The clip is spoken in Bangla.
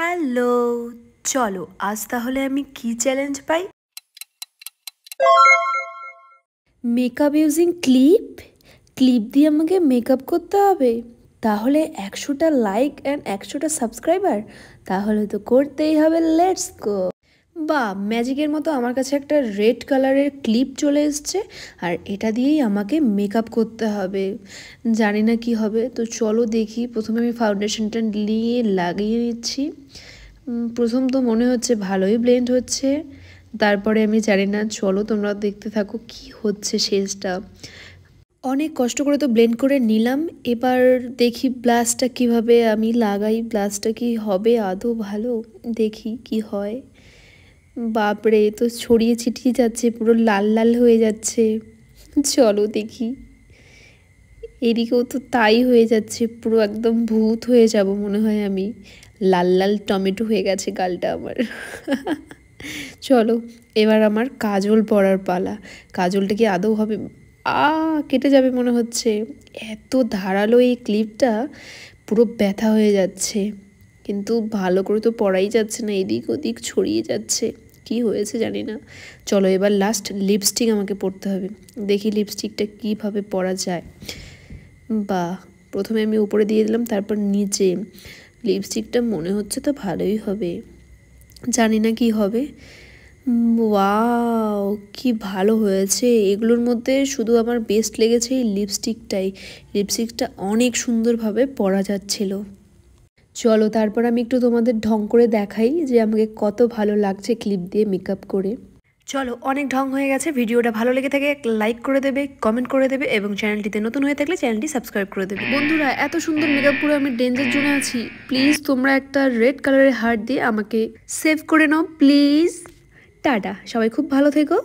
হ্যালো, চলো আজ তাহলে আমি কি চ্যালেঞ্জ পাই। মেকআপ ইউজিং ক্লিপ ক্লিপ দিয়ে আমাকে মেকআপ করতে হবে। তাহলে 100টা লাইক অ্যান্ড 100টা সাবস্ক্রাইবার, তাহলে তো করতেই হবে। Let's go. বা ম্যাজিকের মতো আমার কাছে একটা রেড কালারের ক্লিপ চলে এসছে, আর এটা দিয়েই আমাকে মেকআপ করতে হবে। জানি না কি হবে, তো চলো দেখি। প্রথমে আমি ফাউন্ডেশনটা নিয়ে লাগিয়ে নিচ্ছি। প্রথম তো মনে হচ্ছে ভালোই ব্লেন্ড হচ্ছে, তারপরে আমি জানি না। চলো তোমরা দেখতে থাকো কি হচ্ছে শেষটা। অনেক কষ্ট করে তো ব্লেন্ড করে নিলাম। এবার দেখি ব্লাশটা কিভাবে আমি লাগাই, ব্লাশটা কি হবে আদৌ ভালো, দেখি কি হয়। বাপরে, তো ছড়িয়ে ছিটিয়ে যাচ্ছে, পুরো লাল লাল হয়ে যাচ্ছে। চলো দেখি। এদিকেও তো তাই হয়ে যাচ্ছে, পুরো একদম ভূত হয়ে যাব মনে হয় আমি। লাল লাল টমেটো হয়ে গেছে গালটা আমার। চলো এবার আমার কাজল পরার পালা। কাজলটা কি আদৌ হবে? কেটে যাবে মনে হচ্ছে। এত ধারালো এই ক্লিপটা, পুরো ব্যথা হয়ে যাচ্ছে। কিন্তু ভালো করে তো পরাই যাচ্ছে না, এদিক ওদিক ছড়িয়ে যাচ্ছে। কি হয়েছে জানি না। চলো এবার লাস্ট লিপস্টিক আমাকে পরতে হবে। দেখি লিপস্টিকটা কিভাবে পরা যায়। প্রথমে আমি উপরে দিয়ে দিলাম, তারপর নিচে। লিপস্টিকটা মনে হচ্ছে তো ভালোই হবে, জানি না কি হবে। ওয়াও, কি ভালো হয়েছে। এগুলোর মধ্যে শুধু আমার বেস্ট লেগেছে এই লিপস্টিকটাই। লিপস্টিকটা অনেক সুন্দরভাবে পরা যাচ্ছিল। চলো তারপর আমি একটু তোমাদের ঢং করে দেখাই যে আমাকে কত ভালো লাগছে ক্লিপ দিয়ে মেকআপ করে। চলো, অনেক ঢং হয়ে গেছে। ভিডিওটা ভালো লেগে থাকে লাইক করে দেবে, কমেন্ট করে দেবে, এবং চ্যানেলটিতে নতুন হয়ে থাকলে চ্যানেলটি সাবস্ক্রাইব করে দেবে। বন্ধুরা, এত সুন্দর মেকআপ করে আমি ডেঞ্জার জোনে আছি। প্লিজ তোমরা একটা রেড কালারের হার্ট দিয়ে আমাকে সেভ করে নাও প্লিজ। টাটা, সবাই খুব ভালো থেকো।